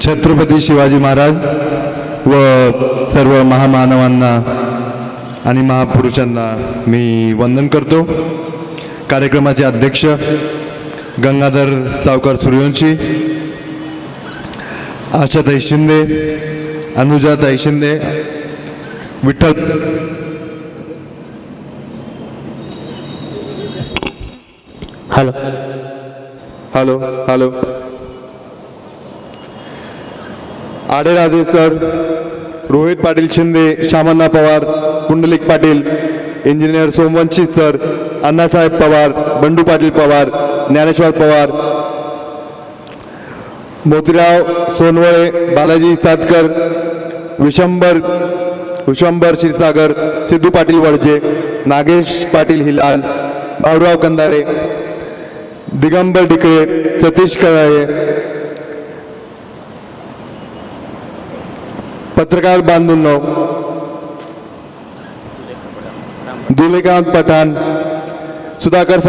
छत्रपती शिवाजी महाराज व सर्व महामानवांना आणि महापुरुषांना मी वंदन करतो। कार्यक्रमाचे अध्यक्ष Gangadhar Savkar Suryavanshi, Ashatai Shinde, Anujatai Shinde, Vitthal hello hello hello Adheradhe sir, Rohit Patil Shinde, Shyamanna Pawar, Pundalik Patil, engineer Somvanshi sir, Annasaheb Pawar, Bandu Patil Pawar, Dnyaneshwar Pawar, Motirao Sonawale, Balaji Satkar, Vishambar Kshirsagar, Siddhu Patil Wadje, Nagesh Patil Hilal, Bhaurao Kandare, Digambar Dikale, Satish Kalaye, पत्रकार बांधूंनो, दुलेकांत पठाण, सुधाकर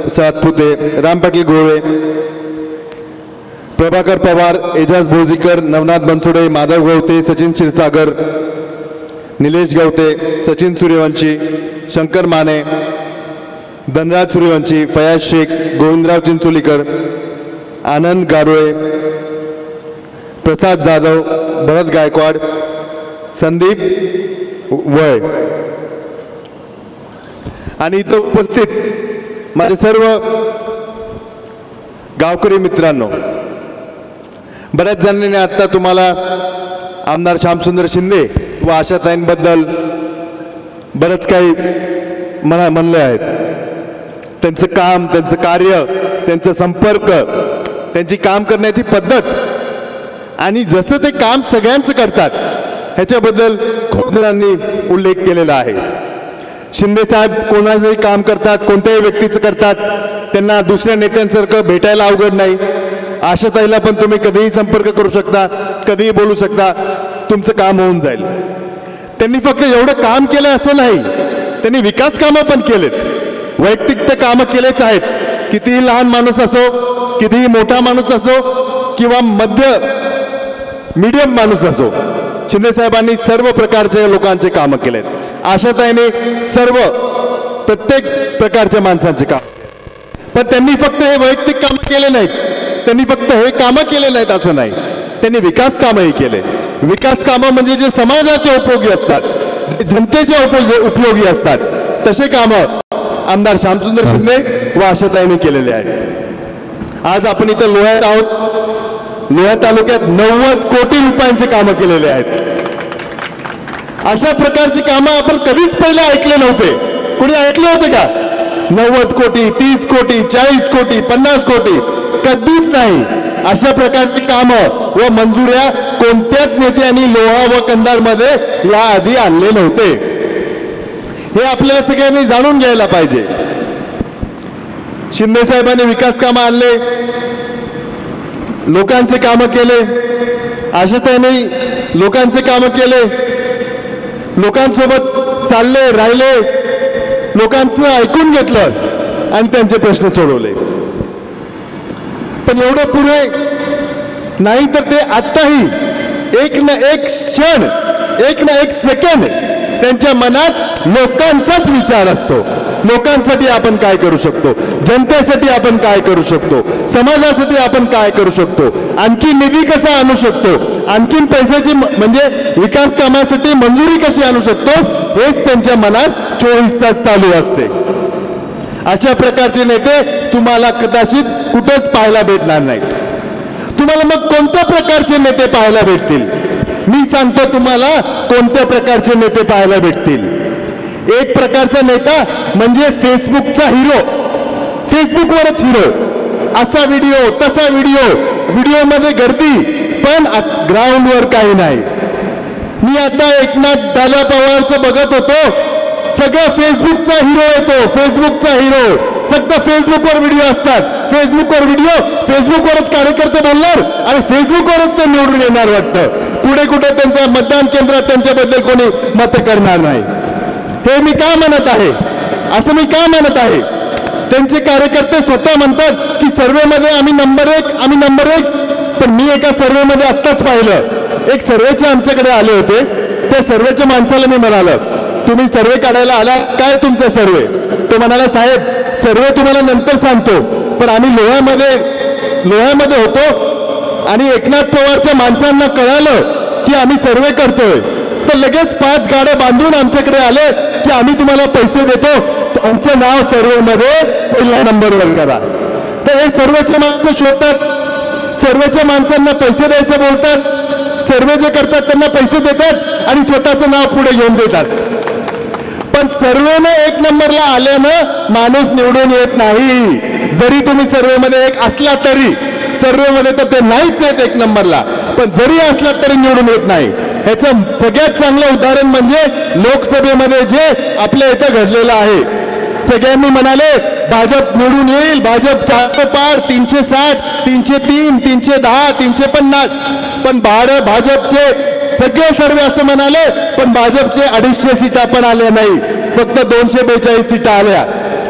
सातपुते, राम पाटील गोळे, प्रभाकर पवार, एजाज भोजीकर, नवनाथ बनसोडे, माधव गवते, सचिन क्षीरसागर, निलेश गवते, सचिन सूर्यवंशी, शंकर माने, धनराज सूर्यवंशी, फयाज शेख, गोविंदराव चिंचोलीकर, आनंद गारोळे, प्रसाद जाधव, भरत गायकवाड, संदीप वय आणि इथं उपस्थित माझे सर्व गावकरी मित्रांनो, बऱ्याच जणांनी आता तुम्हाला आमदार श्यामसुंदर शिंदे व आशाताईंबद्दल बरंच काही म्हणले आहेत। त्यांचं काम, त्यांचं कार्य, त्यांचा संपर्क, त्यांची काम करण्याची पद्धत आणि जसं ते काम सगळ्यांचं करतात ह्याच्याबद्दल खूप जणांनी उल्लेख केलेला आहे। शिंदे साहेब कोणाचंही काम करतात, कोणत्याही व्यक्तीचं करतात, त्यांना दुसऱ्या नेत्यांसारखं भेटायला अवघड नाही। आशाताईला पण तुम्ही कधीही संपर्क करू शकता, कधीही बोलू शकता, तुमचं काम होऊन जाईल। त्यांनी फक्त एवढं काम केलं असं नाही, त्यांनी विकास कामं पण केलेत, वैयक्तिक ते कामं केलेच आहेत। कितीही लहान माणूस असो, कितीही मोठा माणूस असो किंवा मीडियम माणूस असो, शिंदे साहेबांनी सर्व प्रकारच्या लोकांचे कामं केलेत। आशाताईने प्रत्येक प्रकारच्या माणसांचे काम, पण त्यांनी फक्त हे वैयक्तिक काम केले नाहीत, त्यांनी फक्त हे कामं केले नाहीत असं नाही, त्यांनी विकास कामंही केले। विकास कामं म्हणजे जे समाजाच्या उपयोगी असतात, जे जनतेच्या उपयोगी असतात, तसे कामं आमदार श्यामसुंदर शिंदे व आशाताईंनी केलेले आहेत। आज आपण इथं लोह्यात आहोत, लोहा तालुक्यात 90 कोटी रुपयांचे कामं केलेले आहेत। अशा प्रकारची कामं आपण कधीच पहिले ऐकले नव्हते। कुणी ऐकले होते का? 90 कोटी, 30 कोटी, 40 कोटी, 50 कोटी, कधीच नाही। अशा प्रकारची कामं व मंजुऱ्या कोणत्याच नेत्यांनी लोहा व कंधारमध्ये याआधी आणले नव्हते। हे आपल्याला सगळ्यांनी जाणून घ्यायला पाहिजे। शिंदे साहेबांनी विकास कामं आणले, लोकांचे कामं केले, आशाताईंनी लोकांचे कामं केले, लोकांसोबत चालले, राहिले, लोकांचं ऐकून घेतलं आणि त्यांचे प्रश्न सोडवले। पण एवढं पुरे नाही तर ते आत्ताही एक ना एक क्षण, एक ना एक सेकंड त्यांच्या मनात लोकांचाच विचार असतो। लोकांसाठी आपण काय करू शकतो, जनतेसाठी आपण काय करू शकतो, समाजासाठी आपण काय करू शकतो, आणखी निधी कसा आणू शकतो, आणखीन पैशाची म्हणजे विकास कामासाठी मंजुरी कशी आणू शकतो, हेच त्यांच्या मनात 24 तास चालू असते। अशा प्रकारचे नेते तुम्हाला कदाचित कुठेच पाहायला भेटणार नाहीत। तुम्हाला मग कोणत्या प्रकारचे नेते पाहायला भेटतील? मी सांगतो तुम्हाला कोणत्या प्रकारचे नेते पाहायला भेटतील। एक प्रकारचा नेता म्हणजे फेसबुकचा हिरो, फेसबुकवरच हिरो, असा व्हिडिओ तसा व्हिडिओ, व्हिडिओमध्ये गर्दी पण ग्राउंडवर काही नाही। मी आता एकनाथ दादा पवारचं बघत होतो, सगळं फेसबुकचा हिरो येतो, फेसबुकचा हिरो, सगळं फेसबुकवर व्हिडिओ असतात, फेसबुकवर व्हिडिओ, फेसबुकवरच कार्यकर्ते बोलणार आणि फेसबुकवरच ते निवडून येणार वाटतं। पुढे कुठे त्यांच्या मतदान केंद्रात त्यांच्याबद्दल कोणी मत करणार नाही। हे मी का म्हणत आहे, असं मी का म्हणत आहे? त्यांचे कार्यकर्ते स्वतः म्हणतात की सर्वेमध्ये आम्ही नंबर 1, पण मी एका सर्वेमध्ये आत्ताच पाहिलं, एक सर्वेचे आमच्याकडे आले होते. त्या सर्वेच्या माणसाला मी म्हणालं, तुम्ही सर्वे काढायला आला काय, तुमचा सर्वे? तो म्हणाला, साहेब सर्वे तुम्हाला नंतर सांगतो, पण आम्ही लोह्यामध्ये होतो आणि एकनाथ पवारच्या माणसांना कळालं की आम्ही सर्वे करतोय, तर लगेच 5 गाड्या बांधून आमच्याकडे आले की आम्ही तुम्हाला पैसे देतो, आमचं नाव सर्वेमध्ये पहिल्या नंबरवर करा. तर हे सर्वेचे माणसं शोधतात, सर्वेच्या माणसांना पैसे द्यायचं बोलतात, सर्वे जे करतात त्यांना पैसे देतात आणि स्वतःचं नाव पुढे घेऊन देतात. पण सर्वेने 1 नंबरला आल्यानं माणूस निवडून येत नाही. जरी तुम्ही सर्वेमध्ये एक असला तरी, सर्वेमध्ये तर ते नाहीच आहेत 1 नंबरला, पण जरी असला तरी निवडून येत नाही. ह्याचं सगळ्यात चांगलं उदाहरण म्हणजे लोकसभेमध्ये जे आपल्या इथं घडलेलं आहे. सगळ्यांनी म्हणाले भाजप निवडून येईल, भाजप 400 पार, 360, 303, 310, 350, पण भाजपचे सगळे सर्वे असं म्हणाले, पण भाजपचे 250 सीटा पण आल्या नाही, फक्त 242 सीटा आल्या.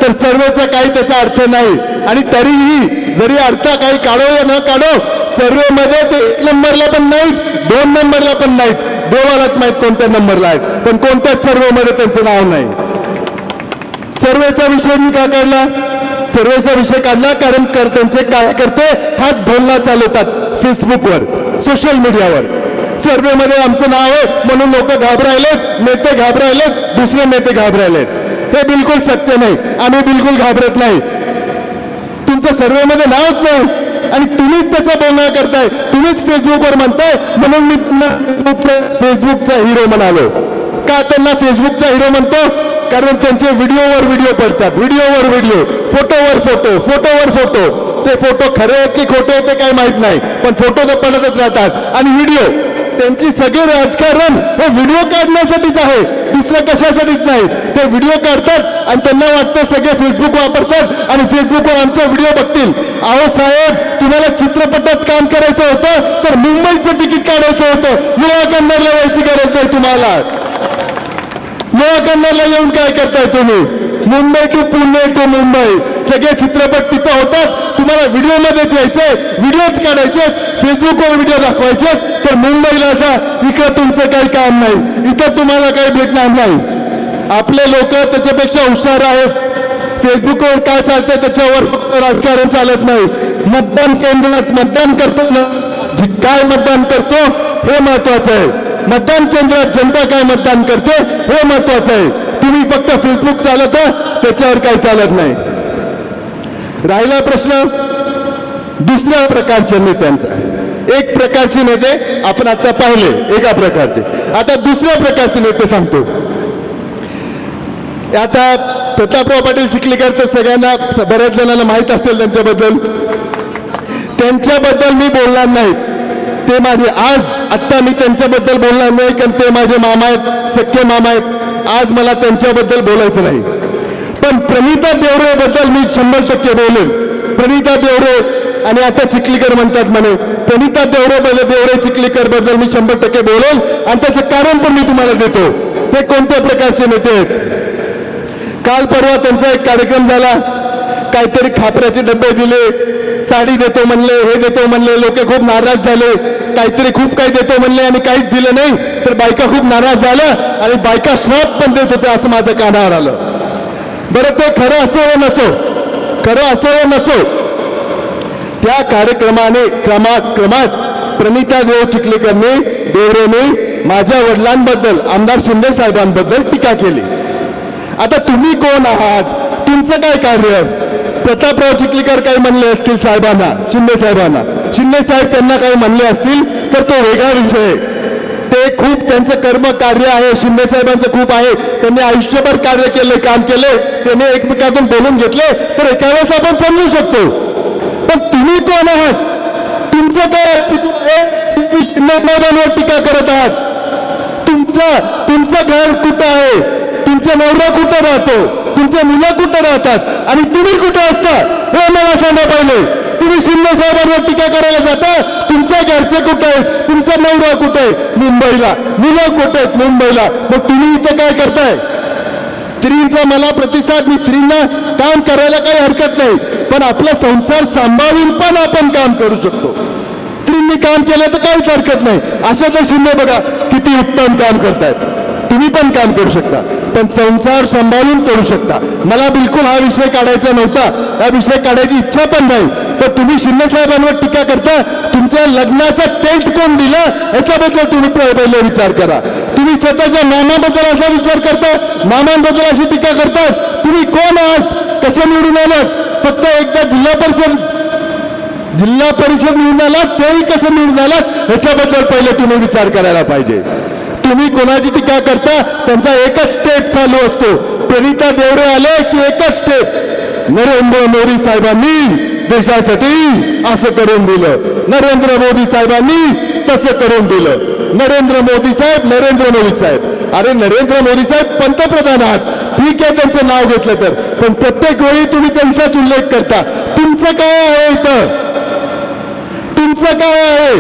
तर सर्वेचा काही त्याचा अर्थ नाही. आणि तरीही जरी अर्थ काही काढो या न काढो, सर्वेमध्ये ते 1 नंबरला पण नाहीत, 2 नंबरला पण नाहीत, देवालाच माहीत कोणत्या नंबरला आहेत, पण कोणत्याच सर्वेमध्ये त्यांचं नाव नाही. सर्वेचा विषय मी का काढला? सर्वेचा विषय काढला कारण त्यांचे कार्यकर्ते हाच बोलणं चालवतात फेसबुकवर, सोशल मीडियावर. सर्वेमध्ये आमचं नाव आहे म्हणून लोक घाबरायलेत, नेते घाबरायलेत, दुसरे नेते घाबरायलेत. हे बिलकुल सत्य नाही. आम्ही बिलकुल घाबरत नाही. तुमचं सर्वेमध्ये नावच नाही आणि तुम्हीच त्याचा बोलणं करताय, तुम्हीच फेसबुकवर म्हणताय, म्हणून मी फेसबुकचा हिरो म्हणालो. का त्यांना फेसबुकचा हिरो म्हणतो? कारण त्यांचे व्हिडिओवर व्हिडिओ पडतात, व्हिडिओवर व्हिडिओ, फोटोवर फोटो, फोटोवर फोटो. ते फोटो खरे आहेत की खोटे आहेत ते काही माहित नाही, पण फोटो तर पडतच राहतात. आणि व्हिडिओ, त्यांची सगळे राजकारण हे व्हिडिओ काढण्यासाठीच आहे, दुसरं कशासाठीच नाही. ते व्हिडिओ काढतात आणि त्यांना वाटतं सगळे फेसबुक वापरतात आणि फेसबुकवर आमचा व्हिडिओ बघतील. अहो साहेब, तुम्हाला चित्रपटात काम करायचं होतं तर मुंबईचं तिकीट काढायचं होतं, लोहाकंदरला यायची गरज नाही तुम्हाला. लोहाकंदरला येऊन काय करताय तुम्ही? मुंबई टू पुणे टू मुंबई, सगळे चित्रपट तिथं होतात. तुम्हाला व्हिडिओमध्येच यायचंय, व्हिडिओच काढायचे, फेसबुकवर व्हिडिओ दाखवायचे, तर मुंबईला जा, इकडं तुमचं काही काम नाही, इथं तुम्हाला काही भेटणार नाही. आपले लोक त्याच्यापेक्षा हुशार आहेत. फेसबुकवर काय चालतंय त्याच्यावर फक्त राजकारण चालत नाही. मतदान केंद्रात मतदान करतो ना, काय मतदान करतो हे महत्वाचं आहे. मतदान केंद्रात जनता काय मतदान करते हे महत्वाचं आहे. तुम्ही फक्त फेसबुक चालवता, त्याच्यावर काही चालत नाही. राहिला प्रश्न दुसऱ्या प्रकारच्या नेत्यांचा. एक प्रकारचे नेते आपण आता पाहिले, एका प्रकारचे. आता दुसऱ्या प्रकारचे नेते सांगतो. आता प्रतापराव पाटील चिखलीकर तर सगळ्यांना, बऱ्याच जणांना माहीत असतील त्यांच्याबद्दल. त्यांच्याबद्दल मी बोलणार नाही. ते माझे आत्ता मी त्यांच्याबद्दल बोलणार नाही, कारण ते माझे मामा आहेत, सख्खे मामा आहेत. आज मला त्यांच्याबद्दल बोलायचं नाही. पण प्रणिता देवरे बद्दल मी 100% बोलेन. प्रणिता देवरे आणि आता चिखलीकर म्हणतात म्हणे, प्रणिता देवरे चिखलीकर बद्दल मी 100% बोलेन आणि त्याचं कारण पण मी तुम्हाला देतो. ते कोणत्या प्रकारचे नेते आहेत. काल परवा त्यांचा एक कार्यक्रम झाला, काहीतरी खापऱ्याचे डबे दिले, साडी देतो म्हणले, हे देतो म्हणले, लोक खूप नाराज झाले. काहीतरी खूप काही देतो म्हणले आणि काहीच दिलं नाही, तर बायका खूप नाराज झाल्या आणि बायका श्राप पण देत होत्या, असं माझं कानावर आलं. बरं, ते खरं असो व नसो, खरं असो व नसो, त्या कार्यक्रमाने क्रमात प्रणिता चिखलीकरने, देवरेने माझ्या वडिलांबद्दल, आमदार शिंदे साहेबांबद्दल टीका केली. आता तुम्ही कोण आहात? तुमचं काय कार्य? प्रतापराव चिखलीकर काही म्हणले असतील साहेबांना, शिंदे साहेबांना, शिंदे साहेब त्यांना काही म्हणले असतील तर तो वेगळा विषय आहे. ते खूप त्यांचं कर्म कार्य आहे, शिंदे साहेबांचं खूप आहे. त्यांनी आयुष्यभर कार्य केले, काम केले, त्यांनी एकमेकातून बोलून घेतले, तर एका वेळेस आपण समजू शकतो. पण तुम्ही कोण आहात? तुमचं काय? तुम्ही शिंदे साहेबांवर टीका करत आहात. तुमचं घर कुठं आहे? तुमचा नवरा कुठं राहतो? तुमच्या मुलं कुठं राहतात? आणि तुम्ही कुठं असता हे मला सांगा पहिले. तुम्ही शिंदे साहेबांवर टीका करायला जाता. तुमच्या घरचे कुठे आहेत? तुमचा नवरा कुठे आहे? मुंबईला. मुलं कुठे आहेत? मुंबईला. मग तुम्ही इथं काय करताय? स्त्रींचा मला प्रतिसाद, मी स्त्रींना काम करायला काही हरकत नाही, पण आपला संसार सांभाळून पण आपण काम करू शकतो. स्त्री शिंदेंनी काम केलं तर काहीच हरकत नाही. आशाताई शिंदे बघा किती उत्तम काम करतायत. तुम्ही पण काम करू शकता, पण संसार सांभाळून करू शकता. मला बिलकुल हा विषय काढायचा नव्हता, हा विषय काढायची इच्छा पण नाही. पण तुम्ही शिंदे साहेबांवर टीका करता. तुमच्या लग्नाचा टेंट कोण दिला ह्याच्याबद्दल तुम्ही पहिले विचार करा. तुम्ही स्वतःच्या मामाबद्दल असा विचार करता, मामांबद्दल अशी टीका करता. तुम्ही कोण आहात, कसे निवडून आलात? फक्त एकदा जिल्हा परिषद निवडून आलात, तेही कसं निवडून आलात ह्याच्याबद्दल पहिले तुम्ही विचार करायला पाहिजे. तुम्ही कोणाची टीका करता, त्यांचा एकच स्टेप चालू असतो. प्रणिता देवरे आले की एकच स्टेप, नरेंद्र मोदी साहेबांनी देशासाठी असं करून दिलं, नरेंद्र मोदी साहेबांनी तसं करून दिलं. नरेंद्र मोदी साहेब. अरे नरेंद्र मोदी साहेब पंतप्रधान आहात, ठीक आहे त्यांचं नाव घेतलं तर, पण प्रत्येक वेळी तुम्ही त्यांचाच उल्लेख करता. तुमचं काय आहे इथं? तुमचं काय आहे?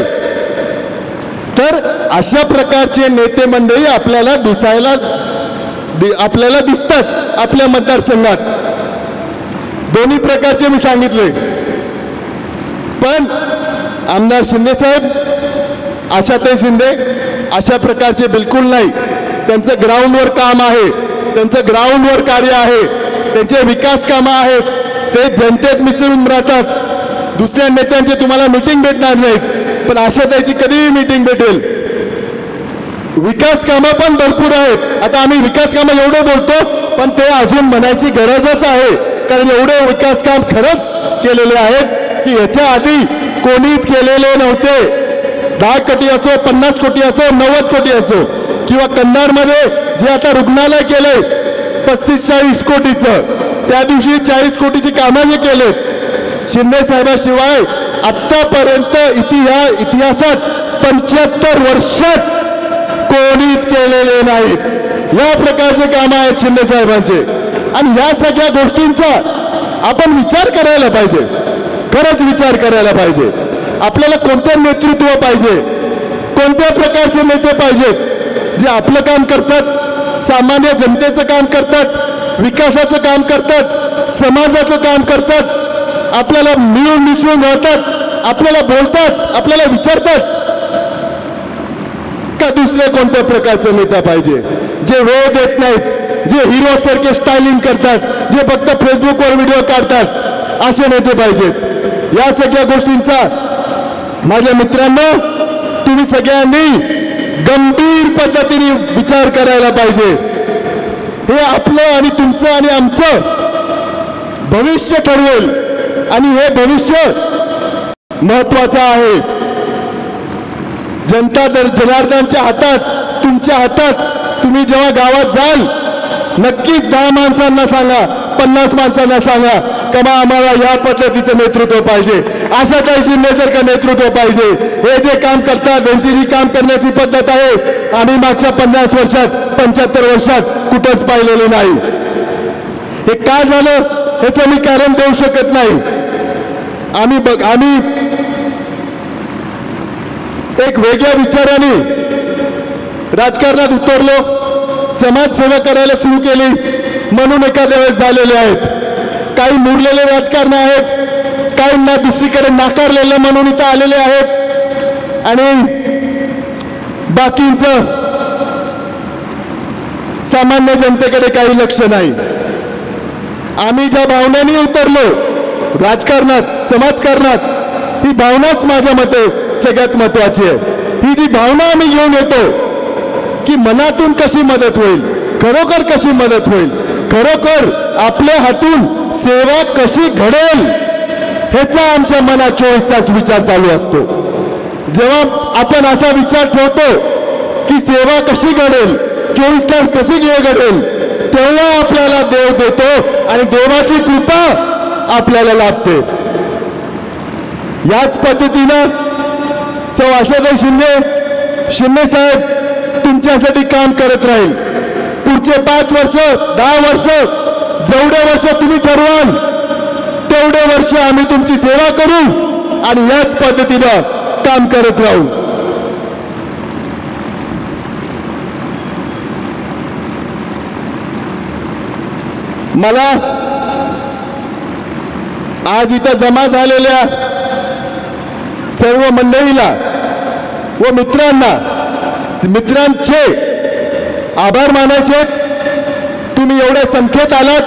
तर अशा प्रकारचे नेते मंडळी आपल्याला दिसतात आपल्या मतदारसंघात. दोन्ही प्रकारचे मी सांगितले, पण आमदार शिंदे साहेब, आशाताई शिंदे अशा प्रकारचे बिलकुल नाही. त्यांचं ग्राउंडवर काम आहे, त्यांचं ग्राउंडवर कार्य आहे, त्यांचे विकास कामं आहेत, ते जनतेत मिसळून राहतात. दुसऱ्या नेत्यांचे तुम्हाला मीटिंग भेटणार नाहीत, पण आशाताईची कधीही मीटिंग भेटेल. विकास कामं पण भरपूर आहेत. आता आम्ही विकास कामं एवढं बोलतो, पण ते अजून म्हणायची गरजच आहे, कारण एवढे विकास काम खरंच केलेले आहेत की याच्या आधी कोणीच केलेले नव्हते. 10 कोटी असो, 50 कोटी असो, 90 कोटी असो, किंवा कंधारमध्ये जे आता रुग्णालय केलंय 35-40 कोटीचं, त्या दिवशी 40 कोटीची कामं जे केलेत शिंदे साहेबाशिवाय आतापर्यंत इतिहासात 75 वर्षात कोणीच केलेले नाहीत. या प्रकारचे काम आहेत शिंदे साहेबांचे. आणि या सगळ्या गोष्टींचा आपण विचार करायला पाहिजे, खरंच विचार करायला पाहिजे. आपल्याला कोणतं नेतृत्व पाहिजे, कोणत्या प्रकारचे नेते पाहिजेत जे आपलं काम करतात, सामान्य जनतेचं काम करतात, विकासाचं काम करतात, समाजाचं काम करतात, आपल्याला मिळून मिसळून राहतात, आपल्याला बोलतात, आपल्याला विचारतात. का दुसऱ्या कोणत्या प्रकारचा नेता पाहिजे जे वेळ देत नाहीत, जे हिरो सारखे स्टायलिंग करतात, जे फक्त फेसबुकवर व्हिडिओ काढतात, असे नेते पाहिजेत. या सगळ्या गोष्टींचा माझ्या मित्रांनो तुम्ही सगळ्यांनी गंभीर पद्धतीने विचार करायला पाहिजे. हे आपलं आणि तुमचं आणि आमचं भविष्य ठरवेल, आणि हे भविष्य महत्वाचं आहे. जनता जनार्दनच्या हातात, तुमच्या हातात. तुम्ही जेव्हा गावात जाल नक्कीच 10 माणसांना सांगा, 50 माणसांना सांगा का आम्हाला या पद्धतीचं नेतृत्व पाहिजे, आशाताई शिंदेसारखं नेतृत्व पाहिजे. हे जे काम करतात त्यांची जी काम करण्याची पद्धत आहे आम्ही मागच्या 50 वर्षात 75 वर्षात कुठंच पाहिलेले नाही. हे का झालं ह्याचं मी कारण देऊ शकत नाही. आम्ही एक वेगळ्या विचाराने राजकारणात उतरलो, समाजसेवा करायला सुरू केली, म्हणून एखाद्या वेळेस झालेले आहेत. काही मुरलेले राजकारण आहेत, काहींना दुसरीकडे नाकारलेलं म्हणून इथं आलेले आहेत, आणि बाकींचं सामान्य जनतेकडे काही लक्ष नाही. आम्ही ज्या भावनांनी उतरलो राजकारणात, समाजकारणात, ही भावनाच माझ्या मते सगळ्यात महत्वाची आहे. ही जी भावना आम्ही घेऊन येतो की मनातून कशी मदत होईल, खरोखर कशी मदत होईल, खरोखर आपल्या हातून सेवा कशी घडेल, ह्याचा आमच्या मनात 24 तास विचार चालू असतो. जेव्हा आपण असा विचार ठेवतो की सेवा कशी घडेल, 24 तास कशी घडेल, तेव्हा आपल्याला देव देतो आणि देवाची कृपा आपल्याला लाभते. याच पद्धतीनं आशाताई शिंदे साहेब तुमच्यासाठी काम करत राहील. पुढचे 5 वर्ष, 10 वर्ष, जेवढे वर्ष तुम्ही ठरवाल तेवढे वर्ष आम्ही तुमची सेवा करू आणि याच पद्धतीनं काम करत राहू. मला आज इथं जमा झालेल्या सर्व मंडळीला व मित्रांचे आभार मानायचे. तुम्ही एवढ्या संख्येत आलात,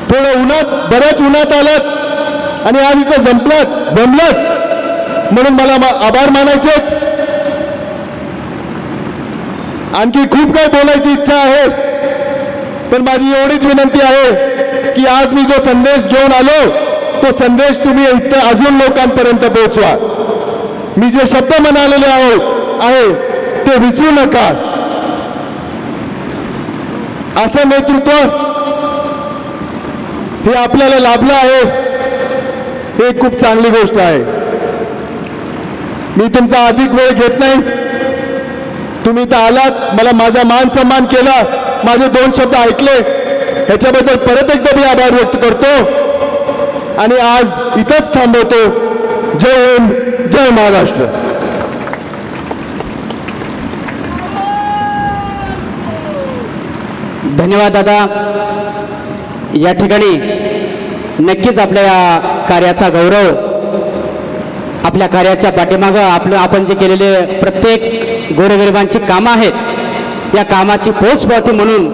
थोडं उन्हात, बऱ्याच उन्हात आलात आणि आज इथं जमलात म्हणून मला आभार मानायचे. आणखी खूप काही बोलायची इच्छा आहे, पण माझी एवढीच विनंती आहे की आज मी जो संदेश घेऊन आलो तो संदेश तुम्ही इथं अजून लोकांपर्यंत पोहोचवा. मी जे शब्द म्हणालेले आहे ते विसरू नका. असं नेतृत्व हे आपल्याला लाभलं आहे, हे खूप चांगली गोष्ट आहे. मी तुमचा अधिक वेळ घेत नाही. तुम्ही इथं आलात, मला माझा मान सन्मान केला, माझे 2 शब्द ऐकले, ह्याच्याबद्दल परत एकदा मी आभार व्यक्त करतो आणि आज इथंच थांबवतो. जय हिंद, जय महाराष्ट्र. धन्यवाद दादा. या ठिकाणी नक्कीच आपल्या या कार्याचा गौरव, आपल्या कार्याच्या पाठीमागं आपण जे केलेले प्रत्येक गोरगरिबांची कामं आहेत, या कामाची पोचपावती म्हणून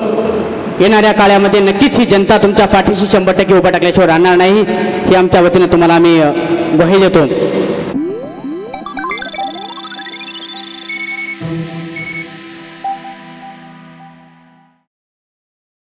येणाऱ्या काळामध्ये नक्कीच ही जनता तुमच्या पाठीशी 100% उभा टाकल्याशिवाय राहणार नाही, ही आमच्या वतीने तुम्हाला आम्ही ग्वाही देतो.